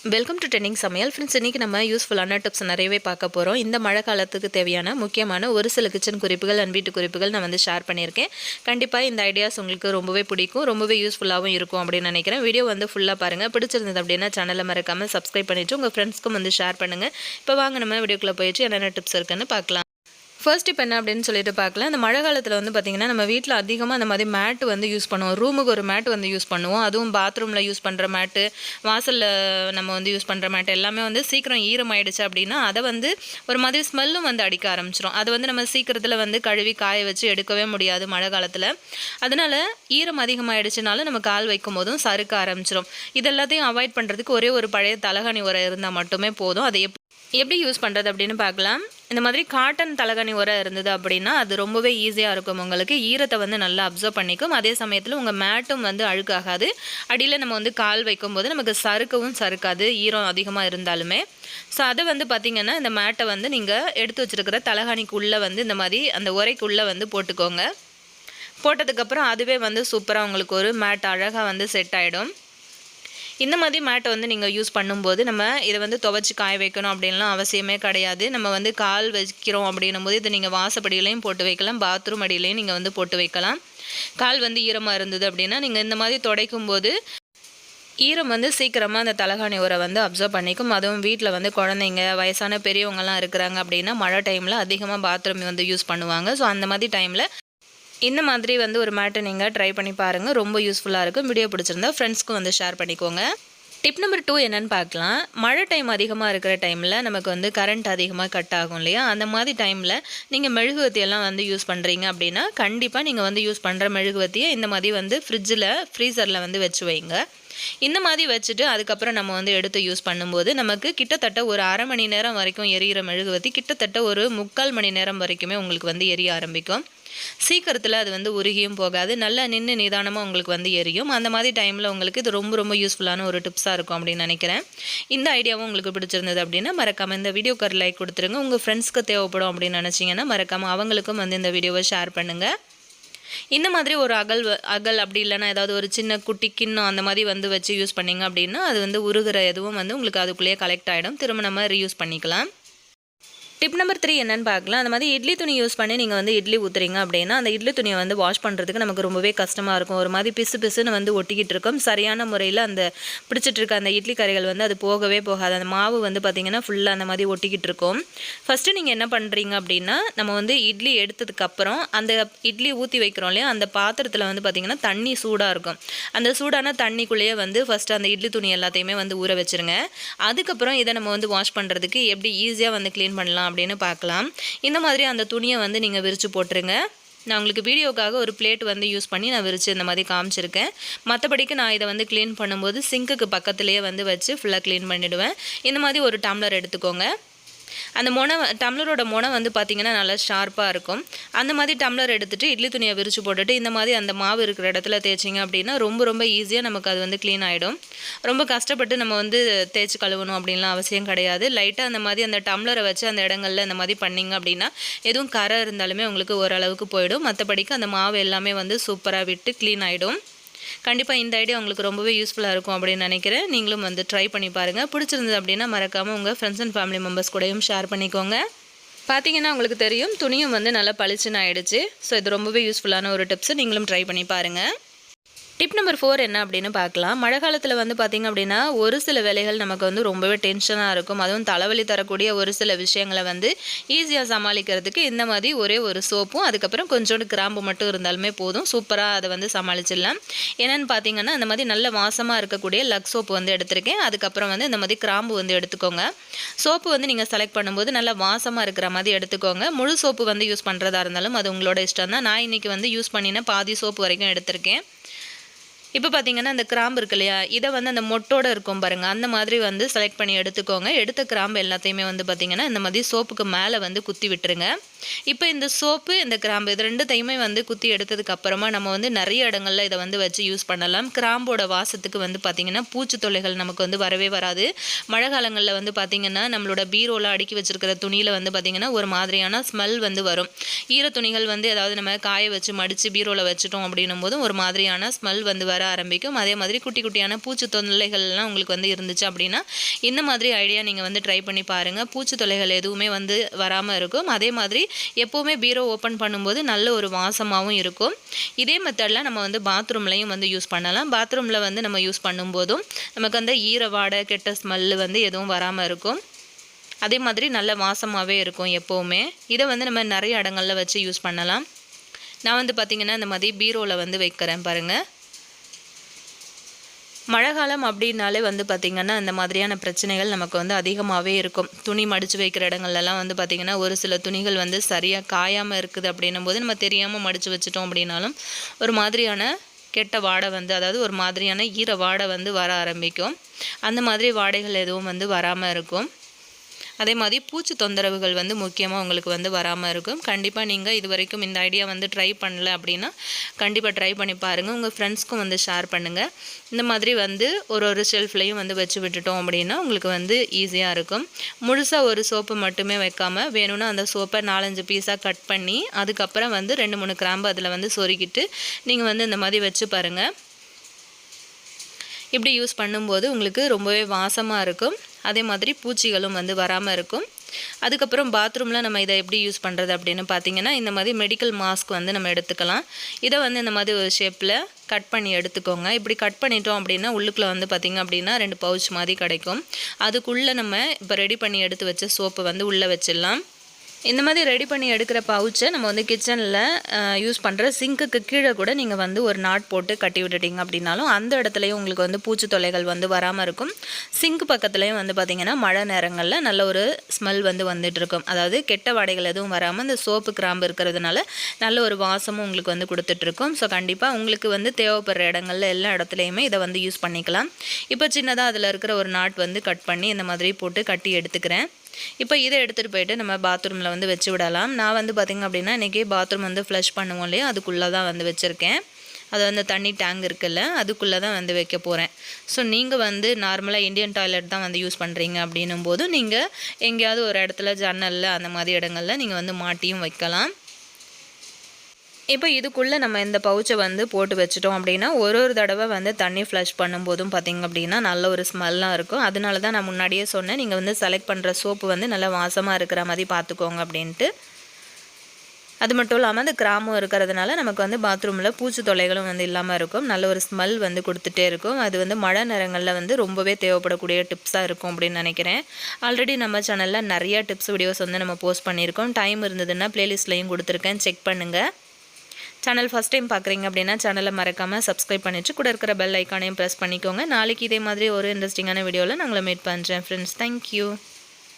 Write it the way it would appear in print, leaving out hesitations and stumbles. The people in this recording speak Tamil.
வெல்கம் டு ட்ரெண்டிங் சமையல் ஃப்ரெண்ட்ஸ். இன்றைக்கி நம்ம யூஸ்ஃபுல்லான டிப்ஸ் நிறையவே பார்க்க போகிறோம். இந்த மழை காலத்துக்கு தேவையான முக்கியமான ஒரு சில கிச்சன் குறிப்புகள் அண்ட் வீட்டு குறிப்புகள் நான் வந்து ஷேர் பண்ணியிருக்கேன். கண்டிப்பாக இந்த ஐடியாஸ் உங்களுக்கு ரொம்பவே பிடிக்கும், ரொம்பவே யூஸ்ஃபுல்லாகவும் இருக்கும் அப்படின்னு நினைக்கிறேன். வீடியோ வந்து ஃபுல்லாக பாருங்கள். பிடிச்சிருந்தது அப்படின்னா சேனலை மறக்காமல் சப்ஸ்கிரைப் பண்ணிவிட்டு உங்கள் ஃப்ரெண்ட்ஸ்க்கும் வந்து ஷேர் பண்ணுங்கள். இப்போ வாங்க நம்ம வீடியோக்குள்ளே போயிட்டு என்னென்ன டிப்ஸ் இருக்குன்னு பார்க்கலாம். ஃபர்ஸ்ட் டிப் என்ன அப்படின்னு சொல்லிட்டு பார்க்கலாம். இந்த மழை காலத்தில் வந்து பார்த்திங்கன்னா நம்ம வீட்டில் அதிகமாக அந்த மாதிரி மேட்டு வந்து யூஸ் பண்ணுவோம். ரூமுக்கு ஒரு மேட்டு வந்து யூஸ் பண்ணுவோம். அதுவும் பாத்ரூமில் யூஸ் பண்ணுற மேட்டு, வாசலில் நம்ம வந்து யூஸ் பண்ணுற மேட்டு எல்லாமே வந்து சீக்கிரம் ஈரமாயிடுச்சு அப்படின்னா அதை வந்து ஒரு மாதிரி ஸ்மெல்லும் வந்து அடிக்க ஆரம்பிச்சிடும். அது வந்து நம்ம சீக்கிரத்தில் வந்து கழுவி காய வச்சு எடுக்கவே முடியாது மழை காலத்தில். அதனால் ஈரம் அதிகமாகிடுச்சுனாலும் நம்ம கால் வைக்கும் போதும் சறுக்க ஆரம்பிச்சிடும். இது எல்லாத்தையும் அவாய்ட் பண்ணுறதுக்கு ஒரே ஒரு பழைய தலகாணி உரை இருந்தால் மட்டுமே போதும். அதை எப்படி யூஸ் பண்ணுறது அப்படின்னு பார்க்கலாம். இந்த மாதிரி காட்டன் தலகாணி உரை இருந்தது அப்படின்னா அது ரொம்பவே ஈஸியாக இருக்கும். உங்களுக்கு ஈரத்தை வந்து நல்லா அப்சர்வ் பண்ணிக்கும். அதே சமயத்தில் உங்கள் மேட்டும் வந்து அழுக்காகாது. அடியில் நம்ம வந்து கால் வைக்கும்போது நமக்கு சறுக்கவும் சறுக்காது, ஈரம் அதிகமாக இருந்தாலுமே. ஸோ அதை வந்து பார்த்திங்கன்னா இந்த மேட்டை வந்து நீங்கள் எடுத்து வச்சுருக்கிற தலகாணிக்குள்ளே வந்து இந்த மாதிரி அந்த உரைக்குள்ளே வந்து போட்டுக்கோங்க. போட்டதுக்கப்புறம் அதுவே வந்து சூப்பராக உங்களுக்கு ஒரு மேட் அழகாக வந்து செட் ஆகிடும். இந்த மாதிரி மேட்டை வந்து நீங்கள் யூஸ் பண்ணும்போது நம்ம இதை வந்து துவைச்சி காய வைக்கணும் அப்படின்லாம் அவசியமே கிடையாது. நம்ம வந்து கால் வைக்கிறோம் அப்படின்னும் போது இதை நீங்கள் வாசப்படியிலையும் போட்டு வைக்கலாம், பாத்ரூம் அடியிலையும் நீங்கள் வந்து போட்டு வைக்கலாம். கால் வந்து ஈரமாக இருந்தது அப்படின்னா நீங்கள் இந்த மாதிரி துடைக்கும் போது ஈரம் வந்து சீக்கிரமாக அந்த தலகாணி உரை வந்து அப்சர்வ் பண்ணிக்கும். அதுவும் வீட்டில் வந்து குழந்தைங்க, வயசான பெரியவங்கலாம் இருக்கிறாங்க அப்படின்னா மழை டைமில் அதிகமாக பாத்ரூம் வந்து யூஸ் பண்ணுவாங்க. ஸோ அந்த மாதிரி டைமில் இந்த மாதிரி வந்து ஒரு மேட்டை நீங்கள் ட்ரை பண்ணி பாருங்கள். ரொம்ப யூஸ்ஃபுல்லாக இருக்கும். வீடியோ பிடிச்சிருந்தா ஃப்ரெண்ட்ஸ்க்கும் வந்து ஷேர் பண்ணிக்கோங்க. டிப் நம்பர் 2 என்னென்னு பார்க்கலாம். மழை டைம் அதிகமாக இருக்கிற டைமில் நமக்கு வந்து கரண்ட் அதிகமாக கட் ஆகும் இல்லையா? அந்த மாதிரி டைமில் நீங்கள் மெழுகுவத்தியெல்லாம் வந்து யூஸ் பண்ணுறீங்க அப்படின்னா கண்டிப்பாக நீங்கள் வந்து யூஸ் பண்ணுற மெழுகுவத்தியை இந்த மாதிரி வந்து ஃப்ரீசரில் வந்து வச்சு வைங்க. இந்த மாதிரி வச்சுட்டு அதுக்கப்புறம் நம்ம வந்து எடுத்து யூஸ் பண்ணும்போது நமக்கு கிட்டத்தட்ட ஒரு அரை மணி நேரம் வரைக்கும் எரியிற மெழுகுவத்தி கிட்டத்தட்ட ஒரு 3/4 மணி நேரம் வரைக்குமே உங்களுக்கு வந்து எரிய ஆரம்பிக்கும். சீக்கிரத்தில் அது வந்து உருகியும் போகாது, நல்லா நின்று நிதானமாக உங்களுக்கு வந்து எரியும். அந்த மாதிரி டைமில் உங்களுக்கு இது ரொம்ப ரொம்ப யூஸ்ஃபுல்லான ஒரு டிப்ஸாக இருக்கும் அப்படின்னு நினைக்கிறேன். இந்த ஐடியாவும் உங்களுக்கு பிடிச்சிருந்தது அப்படின்னா மறக்காமல் இந்த வீடியோக்கு ஒரு லைக் கொடுத்துருங்க. உங்கள் ஃப்ரெண்ட்ஸ்க்கு தேவைப்படும் அப்படின்னு நினச்சிங்கன்னா மறக்காமல் அவங்களுக்கும் வந்து இந்த வீடியோவை ஷேர் பண்ணுங்கள். இந்த மாதிரி ஒரு அகல் அப்படி இல்லைன்னா ஏதாவது ஒரு சின்ன குட்டி கிண்ணம் அந்த மாதிரி வந்து வச்சு யூஸ் பண்ணிங்க அப்படின்னா அது வந்து உருகிற எதுவும் வந்து உங்களுக்கு அதுக்குள்ளேயே கலெக்ட் ஆகிடும். திரும்ப நம்ம ரீயூஸ் பண்ணிக்கலாம். டிப் நம்பர் 3 என்னென்னு பார்க்கலாம். அந்த மாதிரி இட்லி துணி யூஸ் பண்ணி நீங்கள் வந்து இட்லி ஊற்றுறீங்க அப்படின்னா அந்த இட்லி துணியை வந்து வாஷ் பண்ணுறதுக்கு நமக்கு ரொம்பவே கஷ்டமாக இருக்கும். ஒரு மாதிரி பிசுன்னு வந்து ஒட்டிக்கிட்டு இருக்கும். சரியான முறையில் அந்த பிடிச்சிட்டு இருக்க அந்த இட்லி கரைகள் வந்து அது போகவே போகாது. அந்த மாவு வந்து பார்த்திங்கன்னா ஃபுல்லாக அந்த மாதிரி ஒட்டிக்கிட்டு இருக்கும். ஃபஸ்ட்டு நீங்கள் என்ன பண்ணுறீங்க அப்படின்னா நம்ம வந்து இட்லி எடுத்ததுக்கப்புறம் அந்த இட்லி ஊற்றி வைக்கிறோம் இல்லையா, அந்த பாத்திரத்தில் வந்து பார்த்திங்கன்னா தண்ணி சூடாக இருக்கும். அந்த சூடான தண்ணிக்குள்ளேயே வந்து ஃபஸ்ட்டு அந்த இட்லி துணி எல்லாத்தையுமே வந்து ஊற வச்சுருங்க. அதுக்கப்புறம் இதை நம்ம வந்து வாஷ் பண்ணுறதுக்கு எப்படி ஈஸியாக வந்து க்ளீன் பண்ணலாம் அப்படின்னு பார்க்கலாம். இந்த மாதிரி அந்த துணியை வந்து நீங்கள் விரித்து போட்டுருங்க. நான் உங்களுக்கு வீடியோக்காக ஒரு பிளேட் வந்து யூஸ் பண்ணி நான் விரித்து இந்த மாதிரி காமிச்சிருக்கேன். மற்றபடிக்கு நான் இதை வந்து க்ளீன் பண்ணும்போது சிங்க்குக்கு பக்கத்துலேயே வந்து வச்சு ஃபுல்லாக க்ளீன் பண்ணிவிடுவேன். இந்த மாதிரி ஒரு டம்ளர் எடுத்துக்கோங்க. அந்த டம்ளரோட முனை வந்து பார்த்திங்கன்னா நல்லா ஷார்ப்பாக இருக்கும். அந்த மாதிரி டம்ளர் எடுத்துகிட்டு இட்லி துணியை விரித்து போட்டுட்டு இந்த மாதிரி அந்த மாவு இருக்கிற இடத்துல தேய்ச்சிங்க அப்படின்னா ரொம்ப ரொம்ப ஈஸியாக நமக்கு அது வந்து க்ளீன் ஆகிடும். ரொம்ப கஷ்டப்பட்டு நம்ம வந்து தேய்ச்சி கழுவணும் அப்படின்லாம் அவசியம் கிடையாது. லைட்டாக அந்த மாதிரி அந்த டம்ளரை வச்சு அந்த இடங்களில் இந்த மாதிரி பண்ணிங்க அப்படின்னா எதுவும் கரை இருந்தாலுமே உங்களுக்கு ஓரளவுக்கு போயிடும். மற்றபடிக்கு அந்த மாவு எல்லாமே வந்து சூப்பராக விட்டு க்ளீன் ஆகிடும். கண்டிப்பாக இந்த ஐடியா உங்களுக்கு ரொம்பவே யூஸ்ஃபுல்லாக இருக்கும் அப்படின்னு நினைக்கிறேன். நீங்களும் வந்து ட்ரை பண்ணி பாருங்கள். பிடிச்சிருந்தது அப்படின்னா மறக்காமல் உங்கள் ஃப்ரெண்ட்ஸ் அண்ட் ஃபேமிலி மெம்பர்ஸ் கூடயும் ஷேர் பண்ணிக்கோங்க. பார்த்தீங்கன்னா உங்களுக்கு தெரியும் துணியும் வந்து நல்லா பளிச்சுன்னு ஆகிடுச்சு. ஸோ இது ரொம்பவே யூஸ்ஃபுல்லான ஒரு டிப்ஸு. நீங்களும் ட்ரை பண்ணி பாருங்கள். டிப் நம்பர் 4 என்ன அப்படின்னு பார்க்கலாம். மழை காலத்தில் வந்து பார்த்திங்க அப்படின்னா ஒரு சில வேலைகள் நமக்கு வந்து ரொம்பவே டென்ஷனாக இருக்கும். அதுவும் தலைவலி தரக்கூடிய ஒரு சில விஷயங்களை வந்து ஈஸியாக சமாளிக்கிறதுக்கு இந்த மாதிரி ஒரே ஒரு சோப்பும் அதுக்கப்புறம் கொஞ்சோண்டு கிராம்பு மட்டும் இருந்தாலுமே போதும். சூப்பராக அதை வந்து சமாளிச்சிடலாம். என்னென்னு பார்த்தீங்கன்னா இந்த மாதிரி நல்ல வாசமாக இருக்கக்கூடிய லக்ஸ் சோப்பு வந்து எடுத்திருக்கேன். அதுக்கப்புறம் வந்து இந்த மாதிரி கிராம்பு வந்து எடுத்துக்கோங்க. சோப்பு வந்து நீங்கள் செலக்ட் பண்ணும்போது நல்லா வாசமாக இருக்கிற மாதிரி எடுத்துக்கோங்க. முழு சோப்பு வந்து யூஸ் பண்ணுறதா இருந்தாலும் அது உங்களோட இஷ்டம் தான். நான் இன்றைக்கி வந்து யூஸ் பண்ணின பாதி சோப்பு வரைக்கும் எடுத்திருக்கேன். இப்போ பார்த்தீங்கன்னா அந்த கிராம்பு இருக்கு இல்லையா, இதை வந்து அந்த மொட்டோடு இருக்கும் பாருங்கள், அந்த மாதிரி வந்து செலக்ட் பண்ணி எடுத்துக்கோங்க. எடுத்த கிராம்பு எல்லாத்தையுமே வந்து பார்த்திங்கன்னா இந்த மாதிரி சோப்புக்கு மேலே வந்து குத்தி விட்டுருங்க. இப்போ இந்த சோப்பு இந்த கிராம்பு இது ரெண்டுத்தையுமே வந்து குத்தி எடுத்ததுக்கு அப்புறமா நம்ம வந்து நிறைய இடங்களில் இதை வந்து வச்சு யூஸ் பண்ணலாம். கிராம்போட வாசத்துக்கு வந்து பார்த்திங்கன்னா பூச்சி தொல்லைகள் நமக்கு வந்து வரவே வராது. மழை காலங்களில் வந்து பார்த்திங்கன்னா நம்மளோட பீரோவில் அடுக்கி வச்சிருக்கிற துணியில் வந்து பார்த்திங்கன்னா ஒரு மாதிரியான ஸ்மெல் வந்து வரும். ஈர துணிகள் வந்து ஏதாவது நம்ம காய வச்சு மடித்து பீரோவில் வச்சுட்டோம் அப்படின்னும் போது ஒரு மாதிரியான ஸ்மெல் வந்து வர ஆரம்பிக்கும். அதே மாதிரி குட்டி குட்டியான பூச்சி தொல்லைகள்லாம் உங்களுக்கு வந்து இருந்துச்சு அப்படின்னா இந்த மாதிரி ஐடியா நீங்கள் வந்து ட்ரை பண்ணி பாருங்கள். பூச்சி தொல்லைகள் எதுவுமே வந்து வராமல் இருக்கும். அதே மாதிரி எப்போவுமே பீரோ ஓப்பன் பண்ணும்போது நல்ல ஒரு வாசமாகவும் இருக்கும். இதே மெத்தடில் நம்ம வந்து பாத்ரூம்லையும் வந்து யூஸ் பண்ணலாம். பாத்ரூமில் வந்து நம்ம யூஸ் பண்ணும்போதும் நமக்கு அந்த ஈர வாடை கெட்ட ஸ்மெல்லு வந்து எதுவும் வராமல் இருக்கும். அதே மாதிரி நல்ல வாசமாகவே இருக்கும் எப்போவுமே. இதை வந்து நம்ம நிறைய இடங்களில் வச்சு யூஸ் பண்ணலாம். நான் வந்து பார்த்திங்கன்னா இந்த மாதிரி பீரோவில் வந்து வைக்கிறேன் பாருங்கள். மழை காலம் அப்படின்னாலே வந்து பார்த்திங்கன்னா இந்த மாதிரியான பிரச்சனைகள் நமக்கு வந்து அதிகமாகவே இருக்கும். துணி மடித்து வைக்கிற இடங்கள்லாம் வந்து பார்த்திங்கன்னா ஒரு சில துணிகள் வந்து சரியாக காயாமல் இருக்குது அப்படின்னும் போது நம்ம தெரியாமல் மடித்து வச்சிட்டோம் அப்படின்னாலும் ஒரு மாதிரியான கெட்ட வாடை வந்து அதாவது ஒரு மாதிரியான ஈர வாடை வந்து வர ஆரம்பிக்கும். அந்த மாதிரி வாடைகள் எதுவும் வந்து வராமல் இருக்கும். அதே மாதிரி பூச்சி தொந்தரவுகள் வந்து முக்கியமாக உங்களுக்கு வந்து வராமல் இருக்கும். கண்டிப்பாக நீங்கள் இது வரைக்கும் இந்த ஐடியா வந்து ட்ரை பண்ணல அப்படின்னா கண்டிப்பாக ட்ரை பண்ணி பாருங்கள். உங்கள் ஃப்ரெண்ட்ஸ்க்கும் வந்து ஷேர் பண்ணுங்கள். இந்த மாதிரி வந்து ஒரு ஷெல்ஃப்லையும் வந்து வச்சு விட்டுட்டோம் அப்படின்னா உங்களுக்கு வந்து ஈஸியாக இருக்கும். முழுசாக ஒரு சோப்பு மட்டுமே வைக்காமல் வேணும்னா அந்த சோப்பை 4-5 பீஸாக கட் பண்ணி அதுக்கப்புறம் வந்து 2-3 கிராம்பு அதில் வந்து சொருகிட்டு நீங்கள் வந்து இந்த மாதிரி வச்சு பாருங்கள். இப்படி யூஸ் பண்ணும்போது உங்களுக்கு ரொம்பவே வாசமாக இருக்கும். அதே மாதிரி பூச்சிகளும் வந்து வராமல் இருக்கும். அதுக்கப்புறம் பாத்ரூமில் நம்ம இதை எப்படி யூஸ் பண்ணுறது அப்படின்னு பார்த்தீங்கன்னா இந்த மாதிரி மெடிக்கல் மாஸ்க் வந்து நம்ம எடுத்துக்கலாம். இதை வந்து இந்த மாதிரி ஒரு ஷேப்பில் கட் பண்ணி எடுத்துக்கோங்க. இப்படி கட் பண்ணிட்டோம் அப்படின்னா உள்ளுக்குள்ளே வந்து பார்த்திங்க அப்படின்னா 2 பவுச் மாதிரி கிடைக்கும். அதுக்குள்ளே நம்ம இப்போ ரெடி பண்ணி எடுத்து வச்ச சோப்பை வந்து உள்ளே வச்சிடலாம். இந்த மாதிரி ரெடி பண்ணி எடுக்கிற பவுச்சை நம்ம வந்து கிச்சனில் யூஸ் பண்ணுற சிங்க்குக்கு கீழே கூட நீங்கள் வந்து ஒரு நாட் போட்டு கட்டி விட்டுட்டிங்க அப்படின்னாலும் அந்த இடத்துலையும் உங்களுக்கு வந்து பூச்சி தொல்லைகள் வந்து வராமல் இருக்கும். சிங்க் பக்கத்துலேயும் வந்து பார்த்திங்கன்னா மழை நேரங்களில் நல்ல ஒரு ஸ்மெல் வந்து வந்துட்டு இருக்கும். அதாவது கெட்ட வாடைகள் எதுவும் வராமல் இந்த சோப்பு கிராம்பு இருக்கிறதுனால நல்ல ஒரு வாசமும் உங்களுக்கு வந்து கொடுத்துட்ருக்கும். ஸோ கண்டிப்பாக உங்களுக்கு வந்து தேவைப்படுற இடங்களில் எல்லா இடத்துலையுமே இதை வந்து யூஸ் பண்ணிக்கலாம். இப்போ சின்னதாக அதில் இருக்கிற ஒரு நாட் வந்து கட் பண்ணி இந்த மாதிரி போட்டு கட்டி எடுத்துக்கிறேன். இப்போ இதை எடுத்துகிட்டு போயிட்டு நம்ம பாத்ரூமில் வந்து வச்சு விடலாம். நான் வந்து பார்த்திங்க அப்படின்னா இன்றைக்கி பாத்ரூம் வந்து ஃப்ளஷ் பண்ணுவோம் இல்லையா அதுக்குள்ளே தான் வந்து வச்சுருக்கேன். அது வந்து தண்ணி டேங்க் இருக்குல்ல அதுக்குள்ளே தான் வந்து வைக்க போகிறேன். ஸோ நீங்கள் வந்து நார்மலாக இந்தியன் டாய்லெட் தான் வந்து யூஸ் பண்ணுறீங்க அப்படின்னும் போது நீங்கள் எங்கேயாவது ஒரு இடத்துல ஜன்னலில் அந்த மாதிரி இடங்களில் நீங்கள் வந்து மாட்டியும் வைக்கலாம். இப்போ இதுக்குள்ளே நம்ம இந்த பவுச்சை வந்து போட்டு வச்சுட்டோம் அப்படின்னா ஒரு தடவை வந்து தண்ணி ஃப்ளஷ் பண்ணும்போதும் பார்த்திங்க அப்படின்னா நல்ல ஒரு ஸ்மெல்லாக இருக்கும். அதனால தான் நான் முன்னாடியே சொன்னேன் நீங்கள் வந்து செலக்ட் பண்ணுற சோப்பு வந்து நல்லா வாசமாக இருக்கிற மாதிரி பார்த்துக்கோங்க அப்படின்ட்டு. அது மட்டும் இல்லாமல் அந்த கிராமம் இருக்கிறதுனால நமக்கு வந்து பாத்ரூமில் பூச்சி தொல்லைகளும் வந்து இல்லாமல் இருக்கும். நல்ல ஒரு ஸ்மெல் வந்து கொடுத்துட்டே இருக்கும். அது வந்து மழை நேரங்களில் வந்து ரொம்பவே தேவைப்படக்கூடிய டிப்ஸாக இருக்கும் அப்படின்னு நினைக்கிறேன். ஆல்ரெடி நம்ம சேனலில் நிறைய டிப்ஸ் வீடியோஸ் வந்து நம்ம போஸ்ட் பண்ணியிருக்கோம். டைம் இருந்ததுன்னா ப்ளேலிஸ்ட்லையும் கொடுத்துருக்கேன், செக் பண்ணுங்கள். சேனல் ஃபஸ்ட் டைம் பார்க்குறீங்க அப்படின்னா சேனலை மறக்காமல் சப்ஸ்கிரைப் பண்ணிவிட்டு கூட இருக்கிற பெல் ஐக்கானையும் ப்ரெஸ் பண்ணிக்கோங்க. நாளைக்கு இதே மாதிரி ஒரு இன்ட்ரெஸ்டிங்கான வீடியோவில் நான் உங்களை மீட் பண்ணுறேன் ஃப்ரெண்ட்ஸ். தேங்க்யூ.